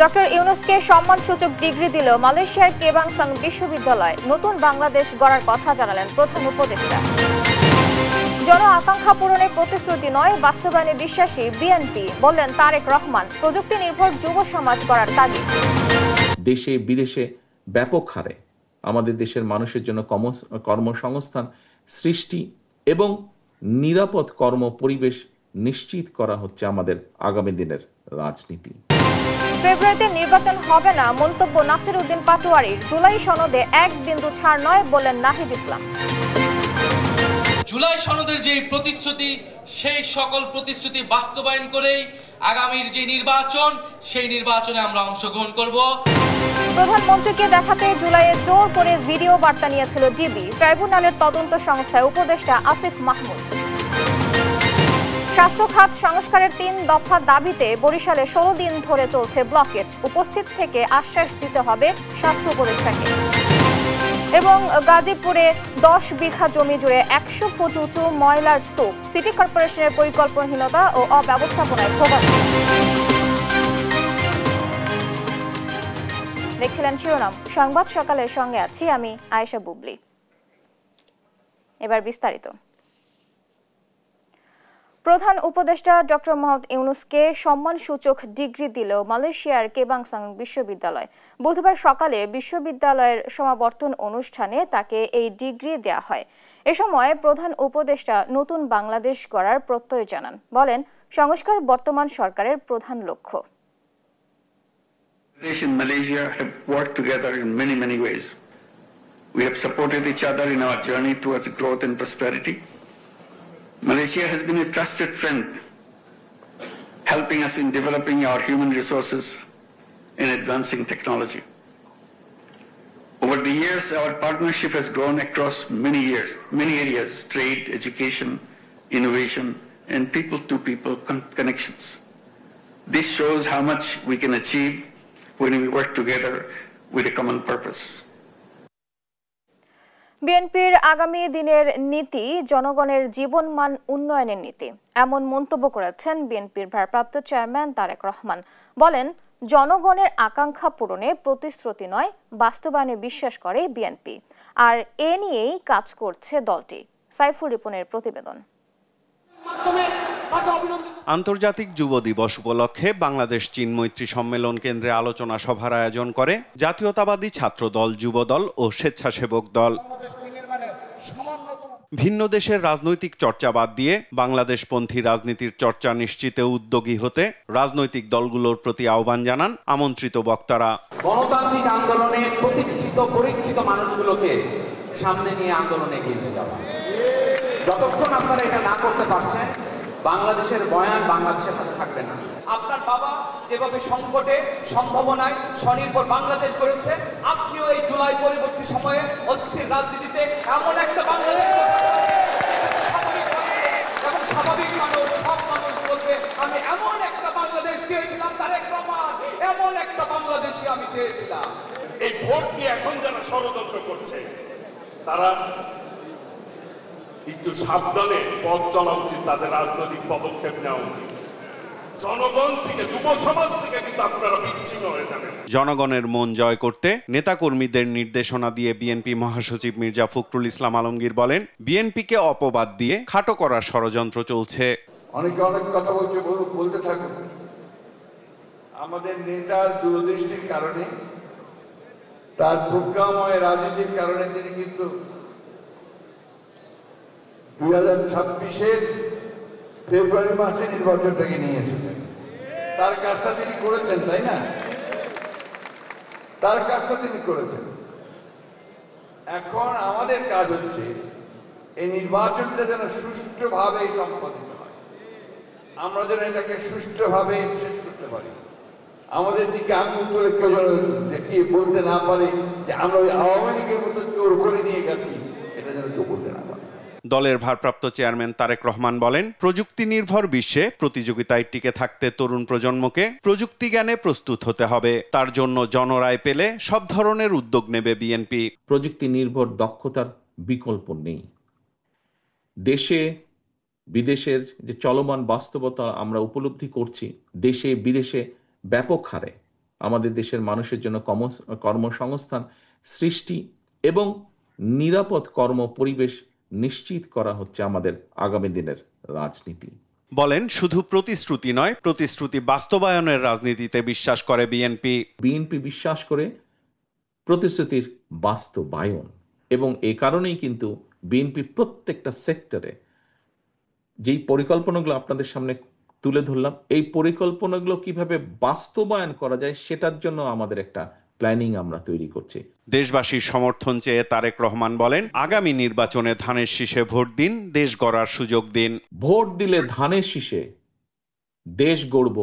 Doctor ইউনুসকে সম্মানসূচক degree দিল মালয়েশিয়ার কেবাংসাং বিশ্ববিদ্যালয়। নতুন বাংলাদেশ গড়ার কথা জানালেন প্রধান উপদেষ্টা। জন আকাঙ্ক্ষা পূরণে প্রতিশ্রুতি নয়, বাস্তবায়নে বিশ্বাসী বিএনপি, বললেন তারেক রহমান। প্রযুক্তি নির্ভর যুব সমাজ গড়ার তাগিদ। দেশে বিদেশে ব্যাপক হারে আমাদের দেশের মানুষের জন্য কর্মসংস্থান সৃষ্টি এবং নিরাপদ কর্ম পরিবেশ নিশ্চিত করা হচ্ছে আমাদের আগামী দিনের রাজনীতি। ফেব্রুয়ারিতে নির্বাচন হবে না, মন্তব্য নাসির উদ্দিন পাটোয়ারির। জুলাই সনদে এক বিন্দু ছাড় নয়, বললেন নাহিদ ইসলাম। জুলাই সনদের যে প্রতিশ্রুতি, সেই সকল প্রতিশ্রুতি বাস্তবায়ন করেই আগামীর যে নির্বাচন, সেই নির্বাচনে আমরা অংশগ্রহণ করব। প্রধানমন্ত্রীকে দেখাতে জুলাইয়ে জোর করে ভিডিও বার্তা নিয়েছিল ডিবি। ট্রাইব্যুনালের তদন্ত সংস্থায় উপদেষ্টা আসিফ মাহমুদ। স্বাস্থ্য খাত সংস্কারের ৩ দফা দাবিতে বরিশালে ১৬ দিন ধরে চলছে ব্লকেজ। উপস্থিত থেকে আশ্বাস দিতে হবে স্বাস্থ্য উপদেষ্টাকে। এবং গাজীপুরে ১০ বিঘা জমি জুড়ে ১০০ ফুট উঁচু ময়লার স্তূপ। সিটি কর্পোরেশনের পরিকল্পনাহীনতা ও অব্যবস্থাপনায় ভোগান্তি। দেখছিলেন শিরোনাম সংবাদ সকালের সঙ্গে আছি আমি আয়েশা বুবলি। এবার বিস্তারিত। প্রধান উপদেষ্টা ডক্টর মোহাম্মদ ইউনুসকে সম্মানসূচক ডিগ্রি দিল মালয়েশিয়ার কেবাংসাং বিশ্ববিদ্যালয়। বুধবার সকালে বিশ্ববিদ্যালয়ের সমাবর্তন অনুষ্ঠানে তাকে এই ডিগ্রি দেয়া হয়। এ সময় প্রধান উপদেষ্টা নতুন বাংলাদেশ গড়ার প্রত্যয় জানান। বলেন, সংস্কার বর্তমান সরকারের প্রধান লক্ষ্য। Bangladesh and Malaysia have worked together in many ways. We have supported each other in our journey towards growth and prosperity. Malaysia has been a trusted friend, helping us in developing our human resources and advancing technology. Over the years, our partnership has grown across many areas: trade, education, innovation, and people-to-people connections. This shows how much we can achieve when we work together with a common purpose. বিএনপির আগামী দিনের নীতি জনগণের জীবনমান উন্নয়নের নীতি, এমন মন্তব্য করেছেন বিএনপির ভারপ্রাপ্ত চেয়ারম্যান তারেক রহমান। বলেন, জনগণের আকাঙ্ক্ষা পূরণে প্রতিশ্রুতি নয়, বাস্তবায়নে বিশ্বাস করে বিএনপি, আর এ নিয়েই কাজ করছে দলটি। সাইফুল রিপনের প্রতিবেদন। আন্তর্জাতিক যুব দিবস উপলক্ষে বাংলাদেশ চীন মৈত্রী সম্মেলন কেন্দ্রে আলোচনা সভার আয়োজন করে জাতীয়তাবাদী ছাত্র দল, যুব দল ও স্বেচ্ছাসেবক দল। ভিন্ন দেশের রাজনৈতিক চর্চা বাদ দিয়ে বাংলাদেশপন্থী রাজনীতির চর্চা নিশ্চিতে উদ্যোগী হতে রাজনৈতিক দলগুলোর প্রতি আহ্বান জানান আমন্ত্রিত বক্তারা। গণতান্ত্রিক আন্দোলনে পরীক্ষিত মানুষগুলোকে সামনে নিয়ে আন্দোলনে এগিয়ে নিয়ে যাওয়া। যতক্ষণ আপনারা এটা না করতে পারছেন, বাংলাদেশের বয়ান বাংলাদেশের হাতে থাকবে না। আপনার বাবা যেভাবে সংকটে, সম্ভাবনায় স্বনির্ভর বাংলাদেশ করেছে, আপনিও এই জুলাই পরবর্তী সময়ে অস্থির রাজনীতিতে এমন একটা বাংলাদেশ, এবং স্বাভাবিক মানুষ, সব মানুষ বলবে, আমি এমন একটা বাংলাদেশ চেয়েছিলাম তারেক রহমান, এমন একটা বাংলাদেশই আমি চেয়েছিলাম। এই ভোট নিয়ে এখন যারা ষড়যন্ত্র করছে, তারা একটু সাবধানে পথ চলা উচিত, তাদের রাজনৈতিক পদক্ষেপ নেওয়া উচিত। জনগণ থেকে, যুব সমাজ থেকে কিন্তু আপনারা বিচ্ছিন্ন হয়ে যাবেন। জনগণের মন জয় করতে নেতাকর্মীদের নির্দেশনা দিয়ে বিএনপি মহাসচিব মির্জা ফখরুল ইসলাম আলমগীর বলেন, বিএনপিকে অপবাদ দিয়ে খাটো করার ষড়যন্ত্র চলছে। অনেকে অনেক কথা বলতে থাকুন। আমাদের নেতার দূরদৃষ্টির কারণে, তার প্রজ্ঞাময় রাজনীতির কারণে তিনি কিন্তু 2026-এর ফেব্রুয়ারি মাসে নির্বাচনটাকে নিয়ে এসেছেন। তার কাজটা তিনি করেছেন, তাই না? তার কাজটা তিনি করেছেন। এখন আমাদের কাজ হচ্ছে এই নির্বাচনটা যেন সুষ্ঠুভাবে সম্পাদিত হয়, আমরা যেন এটাকে সুষ্ঠুভাবে শেষ করতে পারি। আমাদের দিকে আঙুল তুলে কেউ যেন দেখিয়ে বলতে না পারে যে আমরা ওই আওয়ামী লীগের মতো জোর করে নিয়ে গেছি, এটা যেন কেউ বলতে না পারে। দলের ভারপ্রাপ্ত চেয়ারম্যান তারেক রহমান বলেন, প্রযুক্তি নির্ভর বিশ্বে প্রতিযোগিতায় টিকে থাকতে তরুণ প্রজন্মকে প্রযুক্তি জ্ঞানে প্রস্তুত হতে হবে। তার জন্য জনরায় পেলে সব ধরনের উদ্যোগ নেবে বিএনপি। প্রযুক্তি নির্ভর দক্ষতার বিকল্প নেই। দেশে বিদেশের যে চলমান বাস্তবতা আমরা উপলব্ধি করছি, দেশে বিদেশে ব্যাপক হারে আমাদের দেশের মানুষের জন্য কর্মসংস্থান সৃষ্টি এবং নিরাপদ কর্ম পরিবেশ নিশ্চিত করা হচ্ছে আমাদের আগামী দিনের রাজনীতি। বলেন, শুধু প্রতিশ্রুতি নয়, প্রতিশ্রুতি বাস্তবায়নের রাজনীতিতে বিশ্বাস করে বিএনপি বিশ্বাস করে প্রতিশ্রুতির বাস্তবায়ন, এবং এই কারণেই কিন্তু বিএনপি প্রত্যেকটা সেক্টরে যেই পরিকল্পনাগুলো আপনাদের সামনে তুলে ধরলাম, এই পরিকল্পনাগুলো কিভাবে বাস্তবায়ন করা যায় সেটার জন্য আমাদের একটা প্ল্যানিং আমরা তৈরি করছি। দেশবাসীর সমর্থন চেয়ে তারেক রহমান বলেন, আগামী নির্বাচনে ধানের শীষে ভোট দিন, দেশ গড়ার সুযোগ দিন। ভোট দিলে ধানের শীষে দেশ গড়ব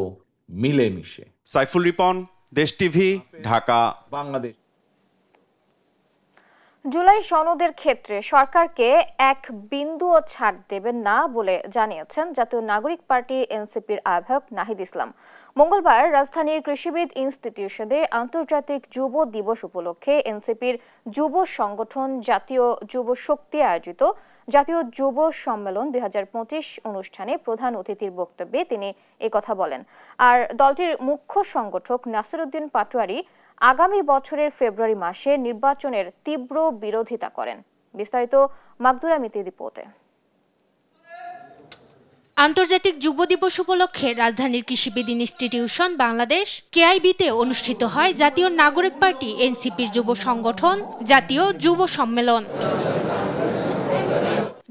মিলেমিশে। সাইফুল রিপন, দেশ টিভি, ঢাকা, বাংলাদেশ। জুলাই সনদের ক্ষেত্রে সরকারকে এক বিন্দুও ছাড় দেবেন না বলে জানিয়েছেন জাতীয় নাগরিক পার্টি এনসিপির আহ্বায়ক নাহিদ ইসলাম। মঙ্গলবার রাজধানীর কৃষিবিদ ইনস্টিটিউশনে আন্তর্জাতিক যুব দিবস উপলক্ষে এনসিপির যুব সংগঠন জাতীয় যুব শক্তি আয়োজিত জাতীয় যুব সম্মেলন 2025 অনুষ্ঠানে প্রধান অতিথির বক্তব্যে তিনি একথা বলেন। আর দলটির মুখ্য সংগঠক নাসিরউদ্দিন পাটোয়ারি আগামী বছরের ফেব্রুয়ারি মাসে নির্বাচনের তীব্র বিরোধিতা করেন। বিস্তারিত মাকদুরা মিতির রিপোর্টে। আন্তর্জাতিক যুব দিবস উপলক্ষে রাজধানীর কৃষিবিদ ইনস্টিটিউশন বাংলাদেশ কেআইবিতে অনুষ্ঠিত হয় জাতীয় নাগরিক পার্টি এনসিপির যুব সংগঠন জাতীয় যুব সম্মেলন।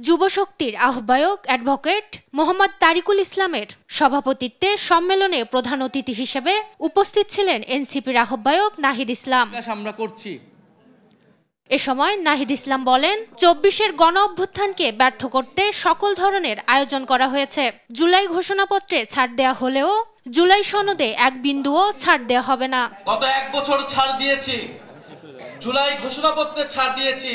যুব শক্তির আহ্বায়ক অ্যাডভোকেট মোহাম্মদ তারিকুল ইসলামের সভাপতিত্বে সম্মেলনে প্রধান অতিথি হিসেবে উপস্থিত ছিলেন এনসিপির আহ্বায়ক নাহিদ ইসলাম। এ সময় নাহিদ ইসলাম বলেন, 24-এর গণ অভ্যুত্থানকে ব্যর্থ করতে সকল ধরনের আয়োজন করা হয়েছে। জুলাই ঘোষণাপত্রে ছাড় দেয়া হলেও জুলাই সনদে এক বিন্দুও ছাড় দেয়া হবে না। গত 1 বছর ছাড় দিয়েছি, জুলাই ঘোষণাপত্রে ছাড় দিয়েছি,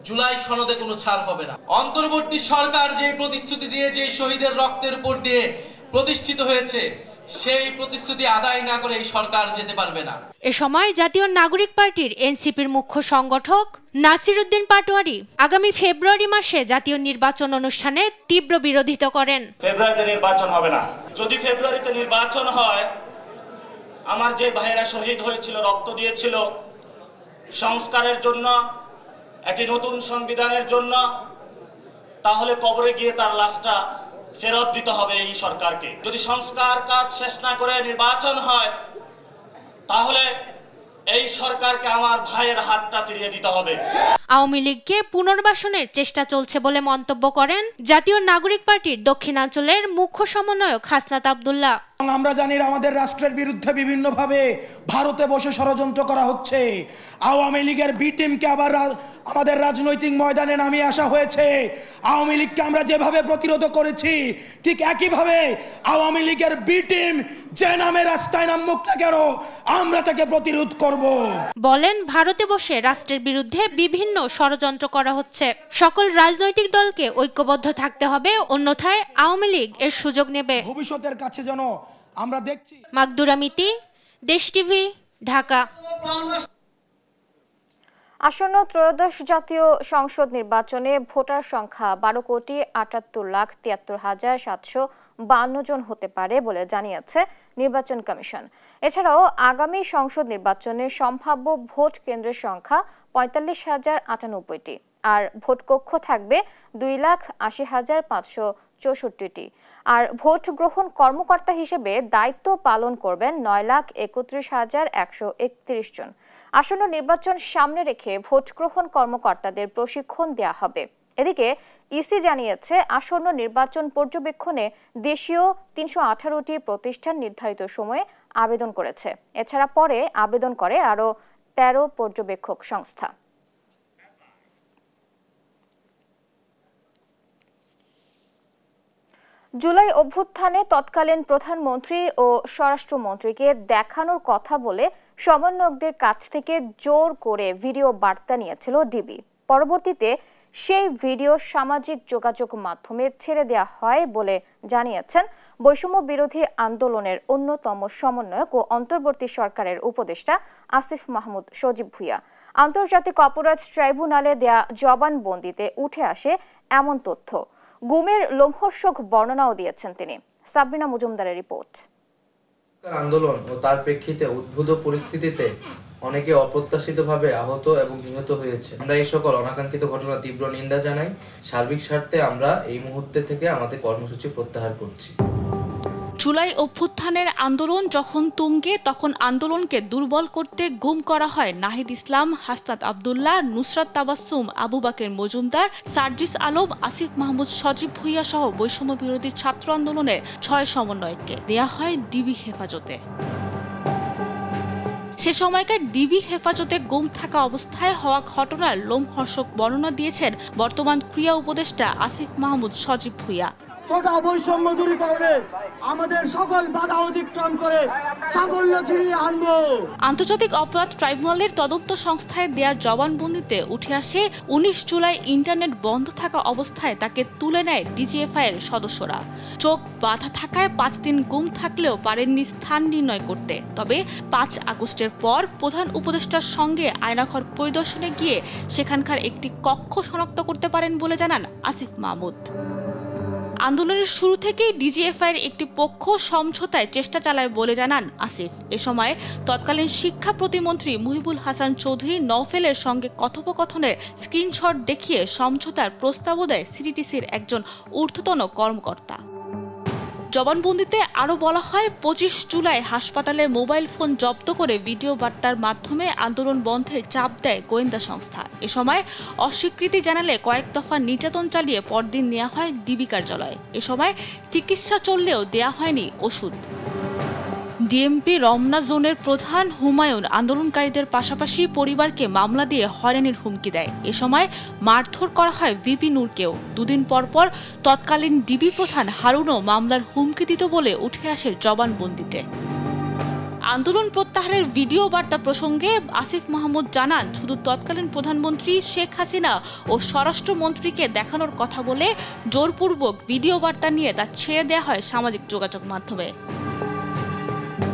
জুলাই সনদে কোনো ছাড় হবে না। অন্তর্বর্তী সরকার যে প্রতিশ্রুতি দিয়ে, যে শহীদের রক্তের উপর দিয়ে প্রতিষ্ঠিত হয়েছে, সেই প্রতিশ্রুতি আদায় না করে এই সরকার যেতে পারবে না। এ সময় জাতীয় নাগরিক পার্টির এনসিপির মুখ্য সংগঠক নাসিরউদ্দিন পাটোয়ারি আগামী ফেব্রুয়ারি মাসে জাতীয় নির্বাচন অনুষ্ঠানে তীব্র বিরোধিতা করেন। ফেব্রুয়ারিতে নির্বাচন হবে না। যদি ফেব্রুয়ারিতে নির্বাচন হয়, আমার যে ভাইয়েরা শহীদ হয়েছিল, রক্ত দিয়েছিল সংস্কারের জন্য, একটি নতুন সংবিধানের জন্য, তাহলে কবরে গিয়ে তার লাশটা ফেরত দিতে হবে এই সরকারকে। যদি সংস্কার কাজ শেষ না করে নির্বাচন হয়, তাহলে এই সরকারকে আমার ভাইয়ের হাতটা ফিরিয়ে দিতে হবে। আওয়ামী লীগকে পুনর্বাসনের চেষ্টা চলছে বলে মন্তব্য করেন জাতীয় নাগরিক পার্টির দক্ষিণাঞ্চলের মুখ্য সমন্বয়ক হাসনাত আব্দুল্লাহ। আমরা জানি আমাদের রাষ্ট্রের বিরুদ্ধে বিভিন্নভাবে ভারতে বসে ষড়যন্ত্র করা হচ্ছে। আওয়ামী লীগের বি টিমকে আবার আমাদের রাজনৈতিক ময়দানে নামিয়ে আসা হয়েছে। আওয়ামী লীগকে আমরা যেভাবে প্রতিরোধ করেছি, ঠিক একইভাবে আওয়ামী লীগের বি টিম যে নামে রাস্তায় নামুক না কেন, আমরা তাকে প্রতিরোধ করব। বলেন, ভারতে বসে রাষ্ট্রের বিরুদ্ধে বিভিন্ন ষড়যন্ত্র করা হচ্ছে। সকল রাজনৈতিক দলকে ঐক্যবদ্ধ থাকতে হবে, অন্যথায় আওয়ামী লীগ এর সুযোগ নেবে। ভবিষ্যতের কাছে যেন আমরা দেখছি। মাকদুরা মিতি, দেশ টিভি, ঢাকা। আসন্ন ত্রয়োদশ জাতীয় সংসদ নির্বাচনে ভোটার সংখ্যা 12,78,73,752 জন হতে পারে বলে জানিয়েছে নির্বাচন কমিশন। এছাড়াও আগামী সংসদ নির্বাচনে সম্ভাব্য ভোট কেন্দ্রের সংখ্যা 45,098টি, আর ভোট কক্ষ থাকবে 2,80,564টি। আর ভোট গ্রহণ কর্মকর্তা হিসেবে দায়িত্ব পালন করবেন 9,31,131 জন। আসন্ন নির্বাচন সামনে রেখে ভোট গ্রহণ কর্মকর্তাদের প্রশিক্ষণ দেওয়া হবে। এদিকে ইসি জানিয়েছে, আসন্ন নির্বাচন পর্যবেক্ষণে দেশীয় 318টি প্রতিষ্ঠান নির্ধারিত সময়ে আবেদন করেছে। এছাড়া পরে আবেদন করে আরও 13 পর্যবেক্ষক সংস্থা। জুলাই অভ্যুত্থানে তৎকালীন প্রধানমন্ত্রী ও স্বরাষ্ট্রমন্ত্রীকে দেখানোর কথা বলে সমন্বয়কদের কাছ থেকে জোর করে ভিডিও বার্তা নিয়েছিল ডিবি। পরবর্তীতে সেই ভিডিও সামাজিক যোগাযোগ মাধ্যমে ছেড়ে দেওয়া হয় বলে জানিয়েছেন বৈষম্য বিরোধী আন্দোলনের অন্যতম সমন্বয়ক ও অন্তর্বর্তী সরকারের উপদেষ্টা আসিফ মাহমুদ সজীব ভুঁইয়া। আন্তর্জাতিক অপরাধ ট্রাইব্যুনালে দেয়া জবানবন্দিতে উঠে আসে এমন তথ্য। গুমের লোমহর্ষক বর্ণনাও দিয়েছেন তিনি। সাবরিনা মজুমদারের রিপোর্ট। আন্দোলন ও তার প্রেক্ষিতে উদ্ভূত পরিস্থিতিতে অনেকে অপ্রত্যাশিতভাবে আহত এবং নিহত হয়েছে। আমরা এই সকল অনাকাঙ্ক্ষিত ঘটনা তীব্র নিন্দা জানাই। সার্বিক স্বার্থে আমরা এই মুহূর্তে থেকে আমাদের কর্মসূচি প্রত্যাহার করছি। জুলাই অভ্যুত্থানের আন্দোলন যখন তুঙ্গে, তখন আন্দোলনকে দুর্বল করতে গুম করা হয় নাহিদ ইসলাম, হাসনাত আব্দুল্লাহ, নুসরাত তাবাসসুম, আবু বাকের মজুমদার, সার্জিস আলম, আসিফ মাহমুদ, সজীব ভুইয়া সহ বৈষম্য বিরোধী ছাত্র আন্দোলনের 6 সমন্বয়ককে দেয়া হয় ডিবি হেফাজতে। সে সময়কার ডিবি হেফাজতে গুম থাকা অবস্থায় হওয়া ঘটনার লোমহর্ষক বর্ণনা দিয়েছেন বর্তমান ক্রিয়া উপদেষ্টা আসিফ মাহমুদ সজীব ভুইয়া। কোটা বৈষম্য দূরীকরণে আমাদের সকল বাধা অতিক্রম করে সাফল্য ছিনিয়ে আনব। আন্তর্জাতিক অপরাধ ট্রাইব্যুনালের তদন্ত সংস্থায় দেয়া জবানবন্দিতে উঠে আসে 19 জুলাই ইন্টারনেট বন্ধ থাকা অবস্থায় তাকে তুলে নেয় ডিজিএফআই এর সদস্যরা। চোখ বাধা থাকায় 5 দিন গুম থাকলেও পারেননি স্থান নির্ণয় করতে। তবে 5 আগস্টের পর প্রধান উপদেষ্টার সঙ্গে আয়নাঘর পরিদর্শনে গিয়ে সেখানকার একটি কক্ষ শনাক্ত করতে পারেন বলে জানান আসিফ মাহমুদ। আন্দোলনের শুরু থেকেই ডিজিএফআইয়ের একটি পক্ষ সমঝোতায় চেষ্টা চালায় বলে জানান আসিফ। এ সময় তৎকালীন শিক্ষা প্রতিমন্ত্রী মুহিবুল হাসান চৌধুরী নওফেলের সঙ্গে কথোপকথনের স্ক্রিনশট দেখিয়ে সমঝোতার প্রস্তাবও দেয় সিটিটিসির একজন ঊর্ধ্বতন কর্মকর্তা। জবানবন্দিতে আরও বলা হয়, 25 জুলাই হাসপাতালে মোবাইল ফোন জব্দ করে ভিডিও বার্তার মাধ্যমে আন্দোলন বন্ধের চাপ দেয় গোয়েন্দা সংস্থা। এ সময় অস্বীকৃতি জানালে কয়েক দফা নির্যাতন চালিয়ে পরদিন নেওয়া হয় ডিবি কার্যালয়ে। এ সময় চিকিৎসা চললেও দেয়া হয়নি ওষুধ। ডিএমপি রমনা জোনের প্রধান হুমায়ুন আন্দোলনকারীদের পাশাপাশি পরিবারকে মামলা দিয়ে হয়রানির হুমকি দেয়। এ সময় মারধর করা হয় ভিপি নূরকেও। 2 দিন পর পর তৎকালীন ডিবি প্রধান হারুনও মামলার হুমকি দিত বলে উঠে আসে জবানবন্দিতে। আন্দোলন প্রত্যাহারের ভিডিও বার্তা প্রসঙ্গে আসিফ মাহমুদ জানান, শুধু তৎকালীন প্রধানমন্ত্রী শেখ হাসিনা ও স্বরাষ্ট্রমন্ত্রীকে দেখানোর কথা বলে জোরপূর্বক ভিডিও বার্তা নিয়ে তা ছেড়ে দেওয়া হয় সামাজিক যোগাযোগ মাধ্যমে।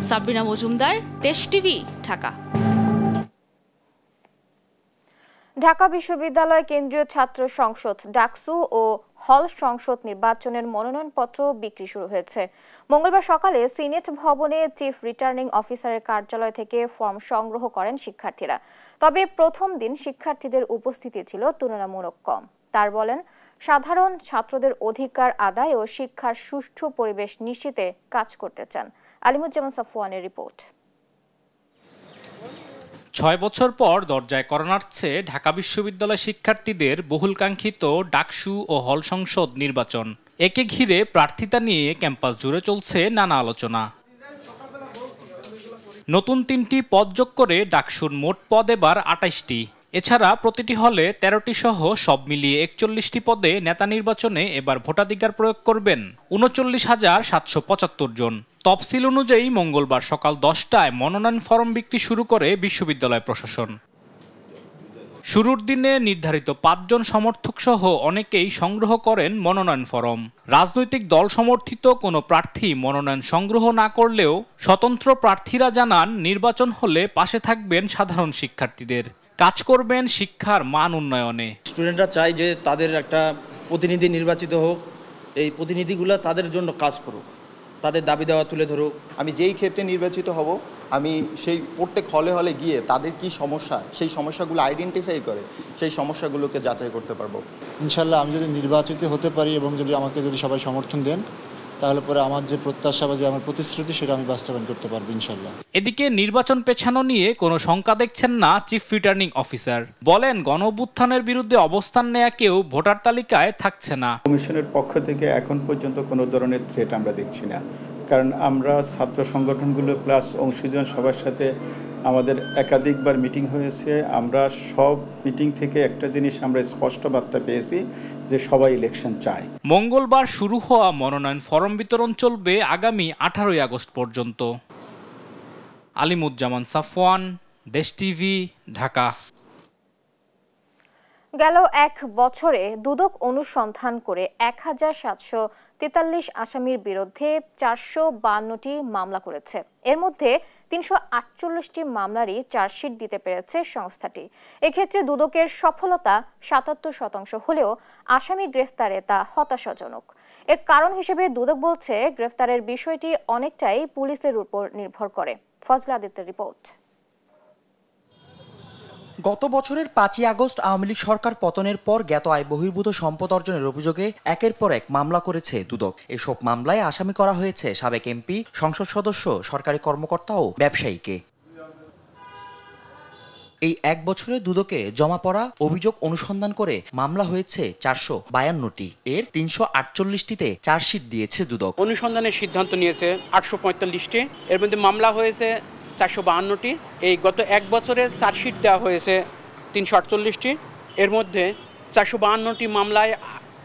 সাবরিনা মজুমদার, দেশ টিভি, ঢাকা। ঢাকা বিশ্ববিদ্যালয় কেন্দ্রীয় ছাত্র সংসদ ডাকসু ও হল সংসদ নির্বাচনের মনোনয়নপত্র বিক্রি শুরু হয়েছে। মঙ্গলবার সকালে সিনেট ভবনে চিফ রিটার্নিং অফিসারের কার্যালয় থেকে ফর্ম সংগ্রহ করেন শিক্ষার্থীরা। তবে প্রথম দিন শিক্ষার্থীদের উপস্থিতি ছিল তুলনামূলক কম। তার বলেন, সাধারণ ছাত্রদের অধিকার আদায় ও শিক্ষার সুষ্ঠু পরিবেশ নিশ্চিতে কাজ করতে চান। আলিমুজ্জামান সাফওয়ানের রিপোর্ট। 6 বছর পর দরজায় কড়া নাড়ছে ঢাকা বিশ্ববিদ্যালয় শিক্ষার্থীদের বহুলকাঙ্ক্ষিত ডাকসু ও হল সংসদ নির্বাচন। একে ঘিরে প্রার্থিতা নিয়ে ক্যাম্পাস জুড়ে চলছে নানা আলোচনা। নতুন 3টি পদ যোগ করে ডাকসুর মোট পদ এবার 28টি। এছাড়া প্রতিটি হলে 13টি সহ সব মিলিয়ে 41টি পদে নেতা নির্বাচনে এবার ভোটাধিকার প্রয়োগ করবেন 39,775 জন। তফসিল অনুযায়ী মঙ্গলবার সকাল 10টায় মনোনয়ন ফরম বিক্রি শুরু করে বিশ্ববিদ্যালয় প্রশাসন। শুরুর দিনে নির্ধারিত 5 জন সমর্থক সহ অনেকেই সংগ্রহ করেন মনোনয়ন ফরম। রাজনৈতিক দল সমর্থিত কোনো প্রার্থী মনোনয়ন সংগ্রহ না করলেও স্বতন্ত্র প্রার্থীরা জানান, নির্বাচন হলে পাশে থাকবেন সাধারণ শিক্ষার্থীদের, কাজ করবেন শিক্ষার মান উন্নয়নে। স্টুডেন্টরা চায় যে তাদের একটা প্রতিনিধি নির্বাচিত হোক, এই প্রতিনিধিগুলো তাদের জন্য কাজ করুক, তাদের দাবি দেওয়া তুলে ধরুক। আমি যেই ক্ষেত্রে নির্বাচিত হব, আমি সেই প্রত্যেক হলে হলে গিয়ে তাদের কি সমস্যা, সেই সমস্যাগুলো আইডেন্টিফাই করে সেই সমস্যাগুলোকে যাচাই করতে পারবো। ইনশাল্লাহ আমি যদি নির্বাচিত হতে পারি এবং যদি আমাকে সবাই সমর্থন দেন, তাহলে পরে আমার যে প্রত্যাশা বা যে আমার প্রতিশ্রুতি সেটা আমি বাস্তবায়ন করতে পারবো ইনশাল্লাহ। এদিকে নির্বাচন পেছানো নিয়ে কোনো শঙ্কা দেখছেন না চিফ রিটার্নিং অফিসার। বলেন, গণঅভ্যুত্থানের বিরুদ্ধে অবস্থান নেয়া কেউ ভোটার তালিকায় থাকছে না। কমিশনের পক্ষ থেকে এখন পর্যন্ত কোনো ধরনের থ্রেট আমরা দেখছি না, কারণ আমরা ছাত্র সংগঠনগুলো প্লাস অংশীজন সবার সাথে আমাদের একাধিকবার মিটিং হয়েছে। আমরা সব মিটিং থেকে একটা জিনিস আমরা স্পষ্ট বার্তা পেয়েছি যে সবাই ইলেকশন চায়। মঙ্গলবার শুরু হওয়া মনোনয়ন ফরম বিতরণ চলবে আগামী 18 আগস্ট পর্যন্ত। আলিমুজ্জামান সাফওয়ান, দেশ টিভি, ঢাকা। গেল 1 বছরে দুদক অনুসন্ধান করে 1743 আসামির বিরুদ্ধে 452টি মামলা করেছে। এর মধ্যে 348টি মামলারই চার্জশিট দিতে পেরেছে সংস্থাটি। এক্ষেত্রে দুদকের সফলতা 77% হলেও আসামি গ্রেফতারে তা হতাশাজনক। এর কারণ হিসেবে দুদক বলছে গ্রেফতারের বিষয়টি অনেকটাই পুলিশের উপর নির্ভর করে। ফজলা আদিত্যের রিপোর্ট। গত বছরের 5ই আগস্ট আওয়ামী লীগ সরকার পতনের পর জ্ঞাত আয় বহির্ভূত সম্পদ অর্জনের অভিযোগে একের পর এক মামলা করেছে দুদক। এসব মামলায় আসামি করা হয়েছে সাবেক এমপি, সংসদ সদস্য, সরকারি কর্মকর্তা ও ব্যবসায়ীকে। এই এক বছরে দুদকে জমা পড়া অভিযোগ অনুসন্ধান করে মামলা হয়েছে 452টি। এর 348টিতে চার্জশিট দিয়েছে দুদক। অনুসন্ধানের সিদ্ধান্ত নিয়েছে 845টি, এর মধ্যে মামলা হয়েছে 452টি। এই গত এক বছরে চার্জশিট দেওয়া হয়েছে 348টি। এর মধ্যে 452টি মামলায়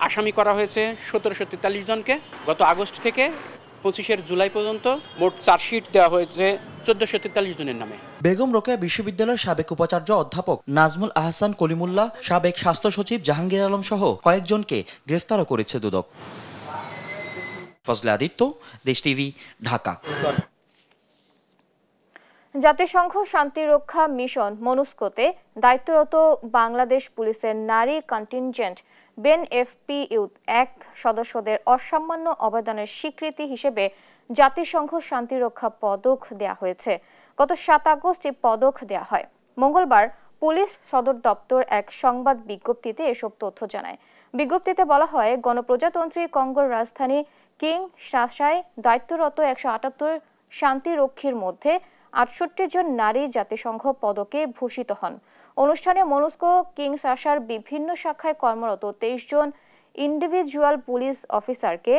আসামি করা হয়েছে 1743 জনকে। গত আগস্ট থেকে 25 জুলাই পর্যন্ত মোট চার্জশিট দেওয়া হয়েছে 1443 জনের নামে। বেগম রোকেয়া বিশ্ববিদ্যালয়ের সাবেক উপাচার্য অধ্যাপক নাজমুল আহসান কলিমুল্লাহ, সাবেক স্বাস্থ্য সচিব জাহাঙ্গীর আলম সহ কয়েকজনকে গ্রেফতারও করেছে দুদক। ফজলে আদিত্য, দেশ টিভি, ঢাকা। জাতিসংঘ শান্তিরক্ষা মিশন মনুস্কোতে দায়িত্বরত বাংলাদেশ পুলিশের নারী কন্টিনজেন্ট BNFPU-1 সদস্যদের অসামান্য অবদানের স্বীকৃতি হিসেবে জাতিসংঘ শান্তিরক্ষা পদক দেয়া হয়েছে। গত 7 আগস্ট এই পদক দেয়া হয়। মঙ্গলবার পুলিশ সদর দপ্তর এক সংবাদ বিজ্ঞপ্তিতে এসব তথ্য জানায়। বিজ্ঞপ্তিতে বলা হয়, গণপ্রজাতন্ত্রী কঙ্গোর রাজধানী কিনশাসায় দায়িত্বরত 178 শান্তিরক্ষীর মধ্যে 68 জন নারী জাতিসংঘ পদকে ভূষিত হন। অনুষ্ঠানে মনুস্কো কিনশাসার বিভিন্ন শাখায় কর্মরত 23 জন ইন্ডিভিজুয়াল পুলিশ অফিসারকে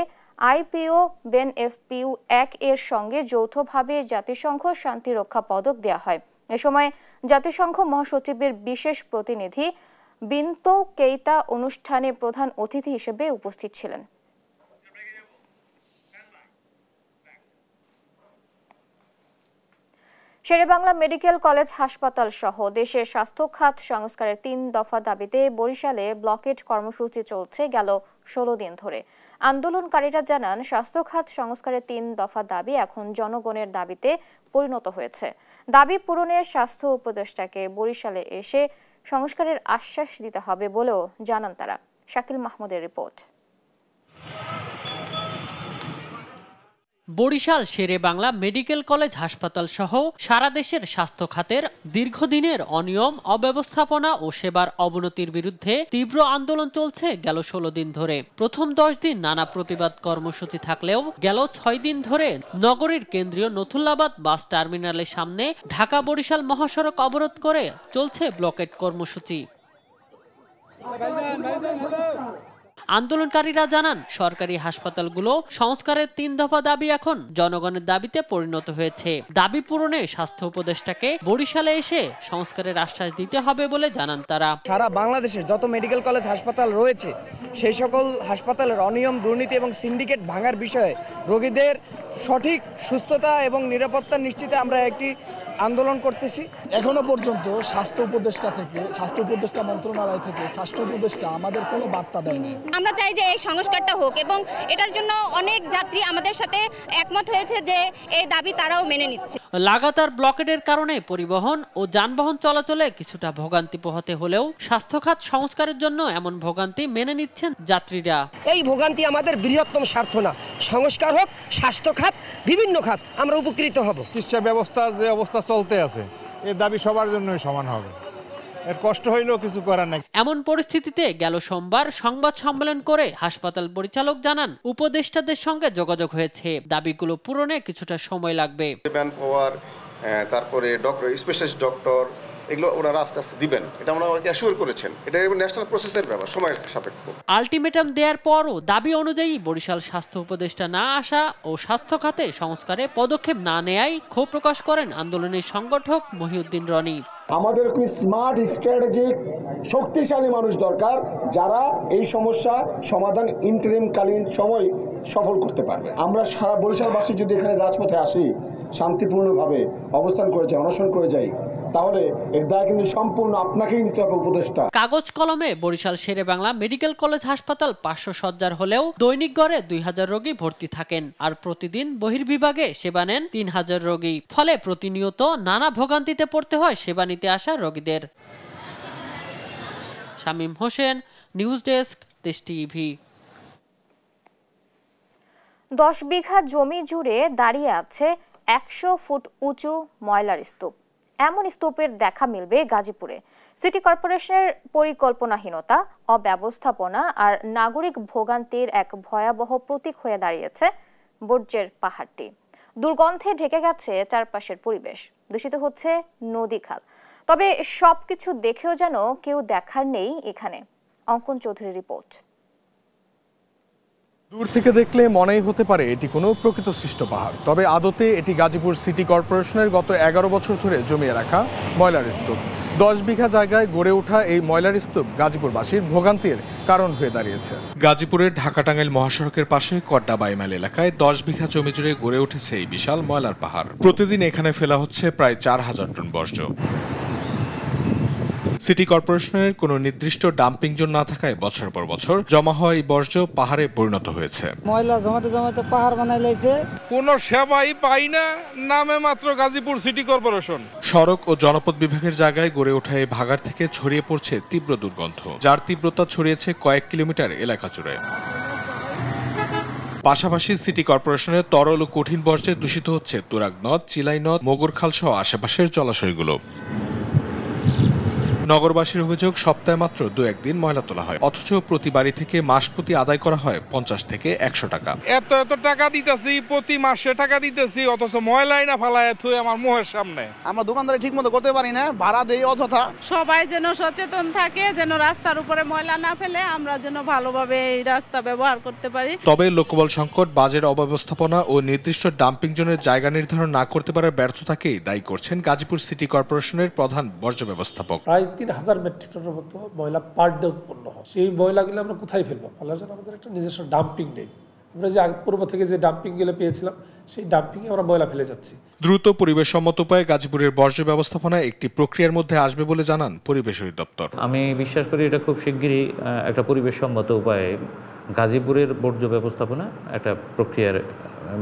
IPO BNFPU-1 এর সঙ্গে যৌথভাবে জাতিসংঘ শান্তিরক্ষা পদক দেয়া হয়। এ সময় জাতিসংঘ মহাসচিবের বিশেষ প্রতিনিধি বিনতো কেইতা অনুষ্ঠানে প্রধান অতিথি হিসেবে উপস্থিত ছিলেন। শেরেবাংলা মেডিকেল কলেজ হাসপাতাল সহ দেশের স্বাস্থ্য খাত সংস্কারের 3 দফা দাবিতে বরিশালে ব্লকেট কর্মসূচি চলছে গেল 16 দিন ধরে। আন্দোলনকারীরা জানান, স্বাস্থ্য খাত সংস্কারের 3 দফা দাবি এখন জনগণের দাবিতে পরিণত হয়েছে। দাবি পূরণে স্বাস্থ্য উপদেষ্টাকে বরিশালে এসে সংস্কারের আশ্বাস দিতে হবে বলেও জানান তারা। শাকিল মাহমুদের report. Barishal Sher-e-Bangla medical college হাসপাতাল সহ সারা দেশের স্বাস্থ্য খাতের দীর্ঘদিনের অনিয়ম, অব্যবস্থাপনা ও সেবার অবনতির বিরুদ্ধে তীব্র আন্দোলন চলছে গেল 16 দিন ধরে। প্রথম 10 দিন নানা প্রতিবাদ কর্মসূচি থাকলেও গেল 6 দিন ধরে নগরীর কেন্দ্রীয় নথুল্লাবাদ বাস টার্মিনালের সামনে ঢাকা বরিশাল মহাসড়ক অবরোধ করে চলছে ব্লকেট কর্মসূচি। আন্দোলনকারীরা জানান, সরকারি হাসপাতালগুলো সংস্কারের 3 দফা দাবি এখন জনগণের দাবিতে পরিণত হয়েছে। দাবি পূরণে স্বাস্থ্য উপদেষ্টাকে বরিশালে এসে সংস্কারের আশ্বাস দিতে হবে বলে জানান তারা। সারা বাংলাদেশের যত মেডিকেল কলেজ হাসপাতাল রয়েছে সেই সকল হাসপাতালের অনিয়ম, দুর্নীতি এবং সিন্ডিকেট ভাঙার বিষয়ে রোগীদের সঠিক সুস্থতা এবং নিরাপত্তা নিশ্চিতে আমরা একটি আন্দোলন করতেছি। এখনো পর্যন্ত স্বাস্থ্য উপদেষ্টা মন্ত্রণালয় থেকে স্বাস্থ্য উপদেষ্টা আমাদের কোনো বার্তা দেয়নি। আমরা চাই যে এই সংস্কারটা হোক এবং এটার জন্য অনেক যাত্রী আমাদের সাথে একমত হয়েছে যে এই দাবি তারাও মেনে নিচ্ছে। লাগাতার ব্লকেটের কারণে পরিবহন ও যানবাহন চলাচলে কিছুটা ভোগান্তি পোহাতে হলেও স্বাস্থ্য খাত সংস্কারের জন্য এমন ভোগান্তি মেনে নিচ্ছেন যাত্রীরা। এই ভোগান্তি আমাদের বৃহত্তম স্বার্থ না, সংস্কার হোক, স্বাস্থ্য খাত, বিভিন্ন খাত আমরা উপকৃত হব। চিকিৎসা ব্যবস্থা যে অবস্থা চলতে আছে এর দাবি সবার জন্যই সমান হবে, এর কষ্ট হইলেও কিছু করার নাই। এমন পরিস্থিতিতে গেল সোমবার সংবাদ সম্মেলন করে হাসপাতাল পরিচালক জানান, উপদেষ্টাদের সঙ্গে যোগাযোগ হয়েছে, দাবিগুলো পূরণে কিছুটা সময় লাগবে। ম্যান পাওয়ার, তারপরে ডক্টর, স্পেশালিস্ট ডক্টর, এগুলো ওনারা আস্তে আস্তে দিবেন, এটা ওনারা অ্যাসিওর করেছেন। এটা ন্যাশনাল প্রসেসের ব্যাপার, সময় সাপেক্ষ। আলটিমেটাম দেওয়ার পরও দাবি অনুযায়ী বরিশাল স্বাস্থ্য উপদেষ্টা না আসা ও স্বাস্থ্য খাতে সংস্কারে পদক্ষেপ না নেয়ায় ক্ষোভ প্রকাশ করেন আন্দোলনের সংগঠক মহিউদ্দিন রনি। আমাদের একটি স্মার্ট, স্ট্র্যাটেজিক, শক্তিশালী মানুষ দরকার যারা এই সমস্যা সমাধান ইন্টারিমকালীন সময় সফল করতে পারবে। আমরা সারা বরিশালবাসী যদি এখানে রাজপথে আসি, শান্তিপূর্ণভাবে অবস্থান করে যাই, অনশন করে যাই, তাহলে এর দায় কিন্তু সম্পূর্ণ আপনাকেই নিতে হবে উপদেষ্টা। কাগজ কলমে বরিশাল শেরেবাংলা মেডিকেল কলেজ হাসপাতাল 500 শয্যার হলেও দৈনিক গড়ে 2000 রোগী ভর্তি থাকেন, আর প্রতিদিন বহির্বিভাগে সেবা নেন 3000 রোগী। ফলে প্রতিনিয়ত নানা ভোগান্তিতে পড়তে হয় সেবা নিতে আসা রোগীদের। শামীম হোসেন, নিউজ ডেস্ক, দেশ টিভি। 10 বিঘা জমি জুড়ে দাঁড়িয়ে আছে 100 ফুট উঁচু ময়লার স্তূপ। এমন স্তূপের দেখা মিলবে গাজীপুরে। সিটি কর্পোরেশনের পরিকল্পনাহীনতা, অব্যবস্থাপনা আর নাগরিক ভোগান্তির এক ভয়াবহ প্রতীক হয়ে দাঁড়িয়েছে বর্জ্যের পাহাড়টি। দুর্গন্ধে ঢেকে গেছে চারপাশের পরিবেশ, দূষিত হচ্ছে নদী খাল। তবে সবকিছু দেখেও যেন কেউ দেখার নেই এখানে। অঙ্কন চৌধুরীর রিপোর্ট। দূর থেকে দেখলে মনেই হতে পারে এটি কোনো প্রকৃত সৃষ্ট পাহাড়, তবে আদতে এটি গাজীপুর সিটি কর্পোরেশনের গত 11 বছর ধরে জমিয়ে রাখা ময়লার স্তূপ। 10 বিঘা জায়গায় গড়ে ওঠা এই ময়লার স্তূপ গাজীপুরবাসীর ভোগান্তির কারণ হয়ে দাঁড়িয়েছে। গাজীপুরের ঢাকা-টাঙ্গাইল মহাসড়কের পাশে কড্ডা বাইমাইল এলাকায় 10 বিঘা জমি জুড়ে গড়ে উঠেছে এই বিশাল ময়লার পাহাড়। প্রতিদিন এখানে ফেলা হচ্ছে প্রায় 4000 টন বর্জ্য। সিটি কর্পোরেশনের কোনো নির্দিষ্ট ডাম্পিং জোন না থাকায় বছর পর বছর জমা হওয়া এই বর্জ্য পাহাড়ে পরিণত হয়েছে। ময়লা জমাতে জমাতে পাহাড় বানাই লাইছে। কোনো সেবাই পাই না, নামে মাত্র গাজীপুর সিটি কর্পোরেশন। সড়ক ও জনপদ বিভাগের জায়গায় গড়ে ওঠা এই ভাগাড় থেকে ছড়িয়ে পড়ছে তীব্র দুর্গন্ধ, যার তীব্রতা ছড়িয়েছে কয়েক কিলোমিটার এলাকা জুড়ে। পাশাপাশি সিটি কর্পোরেশনের তরল ও কঠিন বর্জ্যে দূষিত হচ্ছে তুরাগ নদ, চিলাই নদ, মোগরখাল সহ আশেপাশের জলাশয়গুলো। নগরবাসীর অভিযোগ, সপ্তাহে মাত্র 2-1 দিন ময়লা তোলা হয়, অথচ প্রতি বাড়ি থেকে মাস প্রতি আদায় করা হয় 50 থেকে 100 টাকা। এত টাকা দিতেছি, প্রতি মাসে টাকা দিতেছি, অথচ ময়লাই না ফালায় থুই আমার মুখের সামনে। আমরা দোকানদারি ঠিক মতো করতে পারি না, ভাড়া দেই অযথা। সবাই যেন সচেতন থাকে, যেন রাস্তার উপরে ময়লা না ফেলে, আমরা যেন ভালোভাবে এই রাস্তা ব্যবহার করতে পারি। তবে লোকবল সংকট, বাজেট অব্যবস্থাপনা ও নির্দিষ্ট ডাম্পিং জোনের জায়গা নির্ধারণ না করতে পারার ব্যর্থতাকেই দায়ী করছেন গাজীপুর সিটি কর্পোরেশনের প্রধান বর্জ্য ব্যবস্থাপক। 3000 মেট্রিক টনের মতো ময়লা পার ডে উৎপন্ন হয়। সেই ময়লাগুলো আমরা কোথায় ফেলবো? ফেলার জন্য আমাদের একটা নিজস্ব ডাম্পিং নেই। আমরা যে পূর্ব থেকে যে ডাম্পিংগুলো পেয়েছিলাম, সেই ডাম্পিংয়ে আমরা ময়লা ফেলে যাচ্ছি। দ্রুত পরিবেশসম্মত উপায়ে গাজীপুরের বর্জ্য ব্যবস্থাপনা একটি প্রক্রিয়ার মধ্যে আসবে বলে জানান পরিবেশ অধিদপ্তর। আমি বিশ্বাস করি এটা খুব শিগগিরই একটা পরিবেশসম্মত উপায়ে গাজীপুরের বর্জ্য ব্যবস্থাপনা একটা প্রক্রিয়ার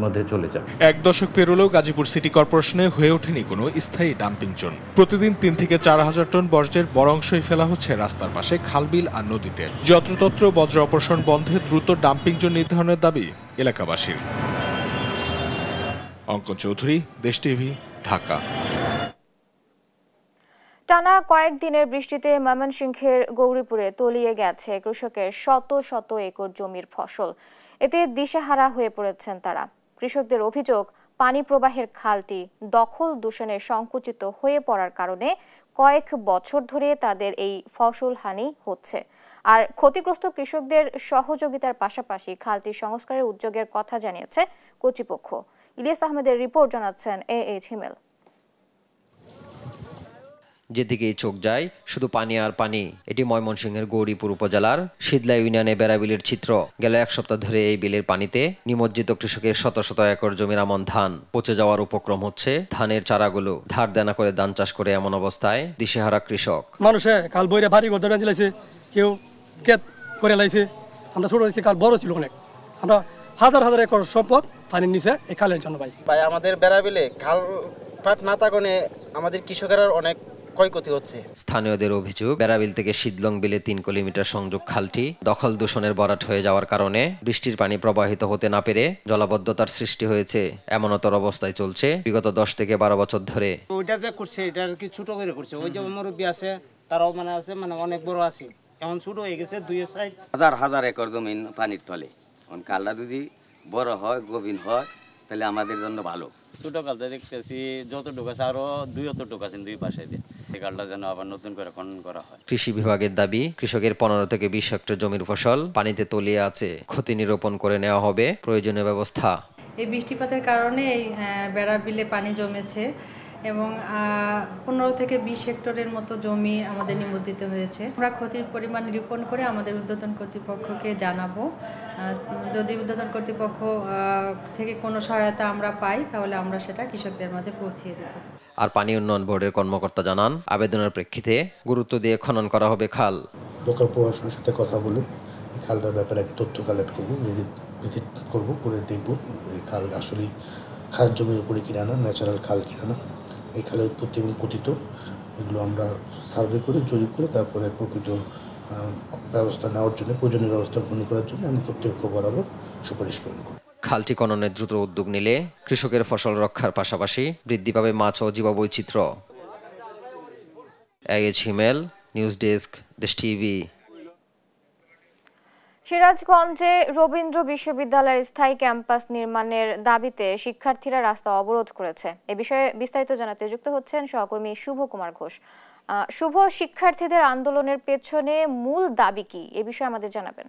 মধ্যে চলে যাবে। 1 দশক পেরোলেও গাজীপুর সিটি কর্পোরেশনে হয়ে ওঠেনি কোনো স্থায়ী ডাম্পিং জোন। প্রতিদিন 3 থেকে 4000 টন বর্জ্যের বড় অংশই ফেলা হচ্ছে রাস্তার পাশে, খালবিল আর নদীতে। যত্রতত্র বজ্র অপসারণ বন্ধে দ্রুত ডাম্পিং জোন নির্ধারণের দাবি এলাকাবাসীর। অঙ্কন চৌধুরী, দেশ টিভি, ঢাকা। টানা কয়েকদিনের বৃষ্টিতে ময়মনসিংহের গৌরীপুরে তলিয়ে গেছে কৃষকের শত শত একর জমির ফসল। এতে দিশেহারা হয়ে পড়েছেন তারা। কৃষকদের অভিযোগ, পানি প্রবাহের খালটি দখল দূষণে সংকুচিত হয়ে পড়ার কারণে কয়েক বছর ধরে তাদের এই ফসল হানি হচ্ছে। আর ক্ষতিগ্রস্ত কৃষকদের সহযোগিতার পাশাপাশি খালটি সংস্কারের উদ্যোগের কথা জানিয়েছে কর্তৃপক্ষ। ইলিয়াস আহমেদের রিপোর্ট, জানাচ্ছেন A.H. হিমেল। যেদিকেই চোখ যায় শুধু পানি আর পানি। এটি ময়মনসিংহের গৌরীপুর উপজেলার শীতলা ইউনিয়নে বেড়াবিলের চিত্র। গেল 1 সপ্তাহ ধরে এই বিলের পানিতে নিমজ্জিত কৃষকের শত শত একর জমির আমন ধান পচে যাওয়ার উপক্রম হচ্ছে। ধানের চারাগুলো ধার দেনা করে ধান চাষ করে এমন অবস্থায় দিশেহারা কৃষক। মানুষে কাল বইরে ভারী ঘর ধরে দিলাইছে, কেউ কেত করে লাইছে। আমরা ছোট হয়েছি, কাল বড় ছিল অনেক। আমরা হাজার হাজার একর সম্পদ পানির নিচে এই খালের জন্য ভাই। আমাদের বেড়াবিলে খাল পাট না থাকলে আমাদের কৃষকের অনেক ক্ষয়ক্ষতি হচ্ছে। স্থানীয়দের অভিযোগ, বেড়াবিল থেকে শীতলং বিলে 3 কিলোমিটার সংযোগ খালটি দখল দূষণের বরাট হয়ে যাওয়ার কারণে বৃষ্টির পানি প্রবাহিত হতে না পেরে জলাবদ্ধতার সৃষ্টি হয়েছে। এমনতর অবস্থায় চলছে বিগত 10 থেকে 12 বছর ধরে। ওইটা যে করছে, এটা কি ছোট করে করছে। ওই যে মুরব্বী আছে, তারাও আছে অনেক বড় আছে, এখন ছোট হয়ে গেছে। 2 সাইড হাজার হাজার একর জমি পানির তলে। কালটা যদি বড় হয়, গভীর হয়, তাহলে আমাদের জন্য ভালো। ছোট কালটা দেখতেছি যতটুকু আছে, আরো 2 আছেন 2 পাশে দিয়ে। এই কালটা যেন আবার নতুন করে খনন করা হয়। কৃষি বিভাগের দাবি, কৃষকের 15 থেকে 20 হেক্টর জমির ফসল পানিতে তলিয়ে আছে। ক্ষতি নিরূপণ করে নেওয়া হবে প্রয়োজনীয় ব্যবস্থা। এই বৃষ্টিপাতের কারণে এই বেড়াবিলে পানি জমেছে এবং 15 থেকে 20 হেক্টরের মতো জমি আমাদের নিমজ্জিত হয়েছে। আমরা ক্ষতির পরিমাণ নিরূপণ করে আমাদের উদ্বোধন কর্তৃপক্ষকে জানাবো। যদি উদ্বোধন কর্তৃপক্ষ থেকে কোনো সহায়তা আমরা পাই, তাহলে আমরা সেটা কৃষকদের মাঝে পৌঁছিয়ে দেব। আর পানি উন্নয়ন বোর্ডের কর্মকর্তা জানান, আবেদনের প্রেক্ষিতে গুরুত্ব দিয়ে খনন করা হবে খাল। লোকাল প্রশাসনের সাথে কথা বলে এই খালটার ব্যাপারে তথ্য কালেক্ট করবো, ভিজিট করবো, করে দেখবো এই খাল আসলে খাস জমির উপরে কিনা না, ন্যাচারাল খাল কিনা না, এই খালের উৎপত্তি এবং পতিত, এগুলো আমরা সার্ভে করে জরিপ করে তারপরে প্রকৃত ব্যবস্থা নেওয়ার জন্য, প্রয়োজনীয় ব্যবস্থা গ্রহণ করার জন্য আমি কর্তৃপক্ষ বরাবর সুপারিশ করব। খালটি খননের দ্রুত উদ্যোগ নিলে কৃষকের ফসল রক্ষার পাশাপাশি বৃদ্ধি পাবে মাছ ও জীববৈচিত্র্য। AH হিমেল, নিউজ ডেস্ক, দেশ টিভি। সিরাজগঞ্জে রবীন্দ্র বিশ্ববিদ্যালয়ের স্থায়ী ক্যাম্পাস নির্মাণের দাবিতে শিক্ষার্থীরা রাস্তা অবরোধ করেছে। এ বিষয়ে বিস্তারিত জানাতে যুক্ত হচ্ছেন সহকর্মী শুভ কুমার ঘোষ। শুভ, শিক্ষার্থীদের আন্দোলনের পেছনে মূল দাবি কি, এ বিষয়ে আমাদের জানাবেন।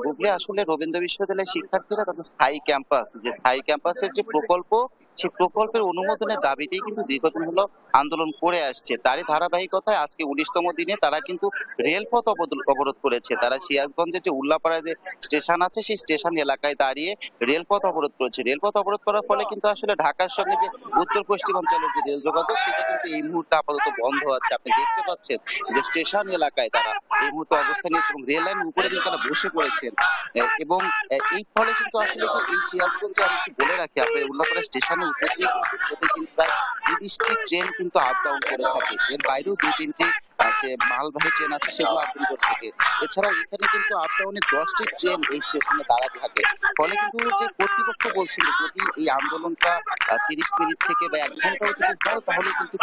বুবলি, আসলে রবীন্দ্র বিশ্ববিদ্যালয়ের শিক্ষার্থীরা তাদের স্থায়ী ক্যাম্পাসের যে প্রকল্প, সেই প্রকল্পের অনুমোদনের দাবিতেই কিন্তু দীর্ঘদিন হলো আন্দোলন করে আসছে। তারই ধারাবাহিকতায় আজকে 19তম দিনে তারা কিন্তু রেলপথ অবরোধ করেছে। তারা সিরাজগঞ্জের যে উল্লাপাড়া যে স্টেশন আছে, সেই স্টেশন এলাকায় দাঁড়িয়ে রেলপথ অবরোধ করেছে। রেলপথ অবরোধ করার ফলে কিন্তু আসলে ঢাকার সঙ্গে যে উত্তর পশ্চিমাঞ্চলের যে রেল যোগাযোগ, সেটা কিন্তু এই মুহূর্তে আপাতত বন্ধ আছে। আপনি দেখতে পাচ্ছেন যে স্টেশন এলাকায় তারা এই মুহূর্তে অবস্থান নিয়েছে এবং রেল লাইনের উপরে কিন্তু তারা বসে পড়েছেন। এবং এই ফলে কিন্তু আসলে যে এই সিরাজগঞ্জে আমি একটু বলে রাখি, আপনার উল্লাপাড়া স্টেশনের উপর দিয়ে প্রতিদিন প্রায় 30টি ট্রেন কিন্তু আপ ডাউন করে থাকে। এর বাইরেও 2-3টি যে মালবাহী ট্রেন আছে, সেগুলো আপ ডাউন করে থাকে। এছাড়াও এখানে কিন্তু আপ ডাউনে 10টি ট্রেন এই স্টেশনে দাঁড়াতে থাকে। ফলে কিন্তু যে কর্তৃপক্ষ বলছিল, যদি এই আন্দোলনটা 30 মিনিট থেকে বা 1 ঘন্টাও যদি হয়, তাহলে কিন্তু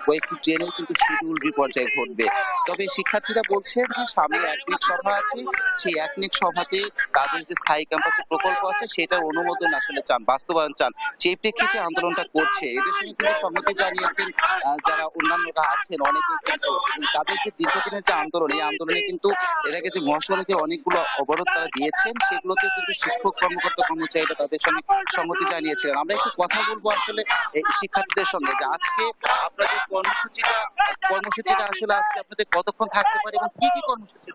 কয়েকটি ট্রেনের কিন্তু শিডিউল বিপর্যয় ঘটবে। তবে শিক্ষার্থীরা বলছেন যে সামনে একনিক সভা আছে, সেই একনিক সভাতে তাদের যে স্থায়ী ক্যাম্পাসের প্রকল্প আছে, সেটার অনুমোদন আসলে চান, বাস্তবায়ন চান। সেই প্রেক্ষিতে আন্দোলনটা করছে। এদের সঙ্গে কিন্তু সম্মতি জানিয়েছেন যারা অন্যান্যরা আছেন অনেকে, কিন্তু তাদের যে দীর্ঘদিনের যে আন্দোলন, এই আন্দোলনে কিন্তু এর আগে যে মহাসড়কের অনেকগুলো অবরোধ তারা দিয়েছেন, সেগুলোতে কিন্তু শিক্ষক কর্মকর্তা কর্মচারীরা তাদের সঙ্গে সম্মতি জানিয়েছিলেন। আমরা একটু কথা বলবো আসলে এই শিক্ষার্থীদের সঙ্গে, যে আজকে আপনাদের কর্মসূচিটা আসলে আজকে আপনাদের কতক্ষণ থাকতে পারে এবং কি কি কর্মসূচি?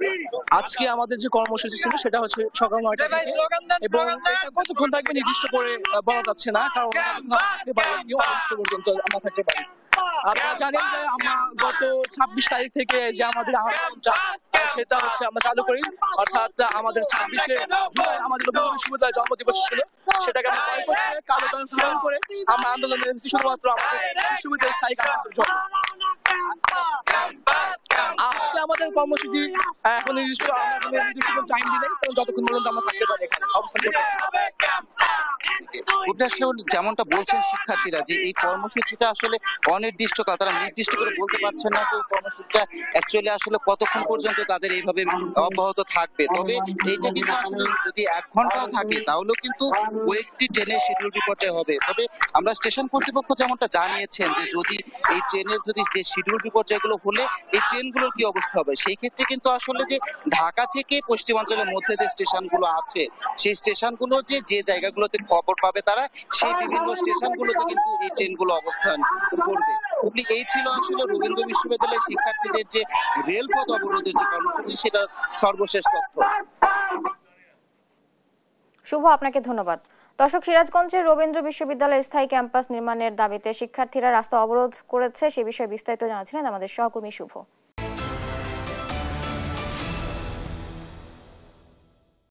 আজকে আমাদের যে কর্মসূচি ছিল সেটা হচ্ছে সকাল 9টা থেকে, এবং এটা কতক্ষণ থাকবে নির্দিষ্ট করে বলা যাচ্ছে না, কারণ অনির্দিষ্ট পর্যন্ত আমরা থাকতে পারি। আপনারা জানেন যে আমরা গত 26 তারিখ থেকে যে আমাদের আন্দোলনটা, সেটা হচ্ছে আমরা চালু করি, অর্থাৎ আমাদের 26শে জুলাই আমাদের রবীন্দ্র বিশ্ববিদ্যালয়ের জন্মদিবস ছিল। সেটাকে আমরা ভয় করতে কালো ব্যানার ধারণ করে আমরা আন্দোলনে নেমেছি শুধুমাত্র আমাদের বিশ্ববিদ্যালয়ের স্থায়ী ক্যাম্পাসের জন্য। আজকে আমাদের কর্মসূচি এখন নির্দিষ্ট টাইম দিলে, যতক্ষণ পর্যন্ত আমরা থাকতে পারি অবস্থান করতে। যেমনটা বলছেন শিক্ষার্থীরা, যে এই কর্মসূচিটা আসলে অনির্দিষ্টকাল, তারা নির্দিষ্ট করে বলতে পারছেন না যে এই কর্মসূচিটা অ্যাকচুয়ালি আসলে কতক্ষণ পর্যন্ত তাদের এইভাবে অব্যাহত থাকবে। তবে এইটা কিন্তু আসলে যদি 1 ঘন্টাও থাকে, তাহলেও কিন্তু কয়েকটি ট্রেনের শিডিউল বিপর্যয় হবে। তবে আমরা স্টেশন কর্তৃপক্ষ যেমনটা জানিয়েছেন, যে যদি এই ট্রেনের যে শিডিউল বিপর্যয়গুলো হলে এই ট্রেনগুলোর কি অবস্থা হবে, সেই ক্ষেত্রে কিন্তু আসলে যে ঢাকা থেকে পশ্চিমাঞ্চলের মধ্যে যে স্টেশনগুলো আছে, সেই স্টেশনগুলো যে জায়গাগুলোতে খবর পাবে তারা, সেই বিভিন্ন স্টেশনগুলোতে কিন্তু এই ট্রেনগুলো অবস্থান করবে। এই ছিল আসলে রবীন্দ্র বিশ্ববিদ্যালয়ের শিক্ষার্থীদের যে রেলপথ অবরোধের যে কর্মসূচি, সেটার সর্বশেষ তথ্য। শুভ, আপনাকে ধন্যবাদ। দর্শক, সিরাজগঞ্জের রবীন্দ্র বিশ্ববিদ্যালয়ের স্থায়ী ক্যাম্পাস নির্মাণের দাবিতে শিক্ষার্থীরা রাস্তা অবরোধ করেছে, সে বিষয়ে বিস্তারিত জানাচ্ছিলেন আমাদের সহকর্মী শুভ।